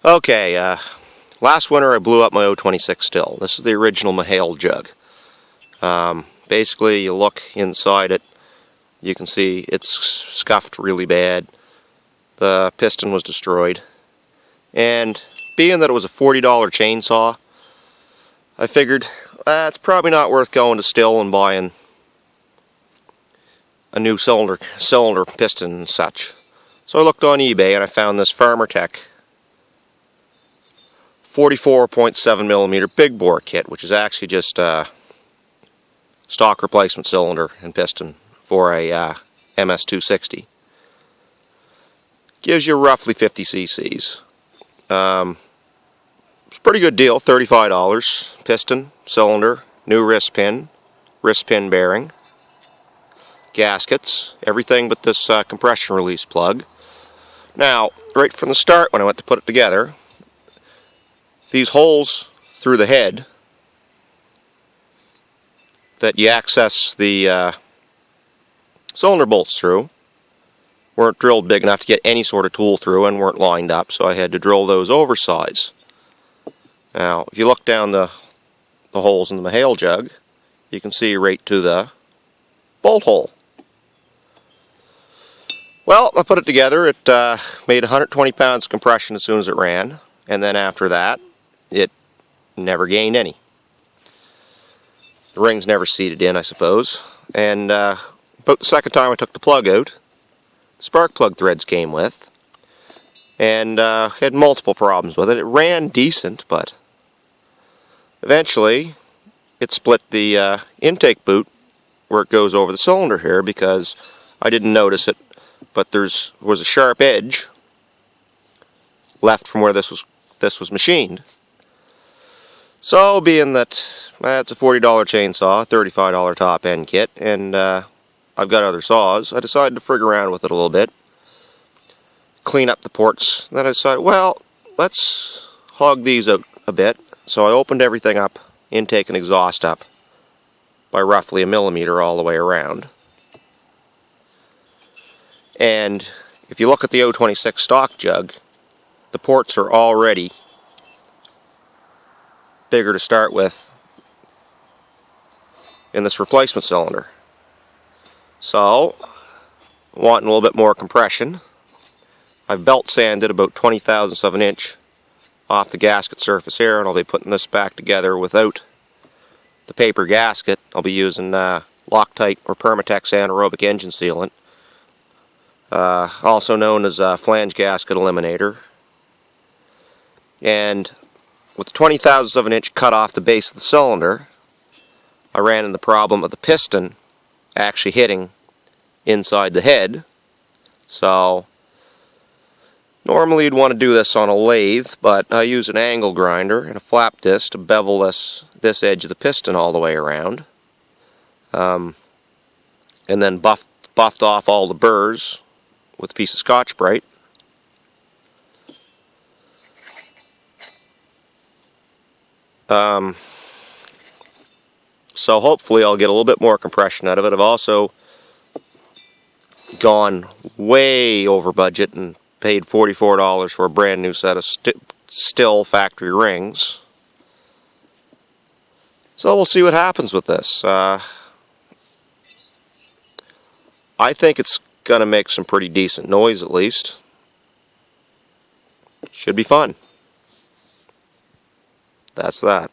Okay, last winter I blew up my 026 Stihl. This is the original Mahale jug. Basically, you look inside it, you can see it's scuffed really bad. The piston was destroyed. And being that it was a $40 chainsaw, I figured it's probably not worth going to Stihl and buying a new cylinder piston and such. So I looked on eBay and I found this Farmertec 44.7mm big bore kit, which is actually just a stock replacement cylinder and piston for a MS260. Gives you roughly 50 cc's. It's a pretty good deal, $35. Piston, cylinder, new wrist pin bearing, gaskets, everything but this compression release plug. Now, right from the start when I went to put it together, these holes through the head that you access the cylinder bolts through weren't drilled big enough to get any sort of tool through and weren't lined up, so I had to drill those oversize. Now, if you look down the holes in the Mahale jug, you can see right to the bolt hole. Well, I put it together. It made 120 pounds of compression as soon as it ran, and then after that, it never gained any. The rings never seated in, I suppose. And about the second time I took the plug out, spark plug threads came with, and had multiple problems with it. It ran decent, but eventually it split the intake boot where it goes over the cylinder here, because I didn't notice it, but there was a sharp edge left from where this was machined. So, being that it's a $40 chainsaw, $35 top end kit, and I've got other saws, I decided to frig around with it a little bit, clean up the ports. Then I decided, well, let's hog these out a bit. So I opened everything up, intake and exhaust up, by roughly 1 millimeter all the way around. And if you look at the 026 stock jug, the ports are already bigger to start with in this replacement cylinder. So, wanting a little bit more compression, I've belt sanded about 20 thousandths of an inch off the gasket surface here, and I'll be putting this back together without the paper gasket. I'll be using Loctite or Farmertec anaerobic engine sealant, also known as flange gasket eliminator. And with 20 thousandths of an inch cut off the base of the cylinder, I ran into the problem of the piston actually hitting inside the head. So normally you'd want to do this on a lathe, but I use an angle grinder and a flap disc to bevel this edge of the piston all the way around, and then buffed off all the burrs with a piece of Scotch-Brite. So hopefully I'll get a little bit more compression out of it. I've also gone way over budget and paid $44 for a brand new set of Stihl factory rings. So we'll see what happens with this. I think it's going to make some pretty decent noise, at least. Should be fun. That's that.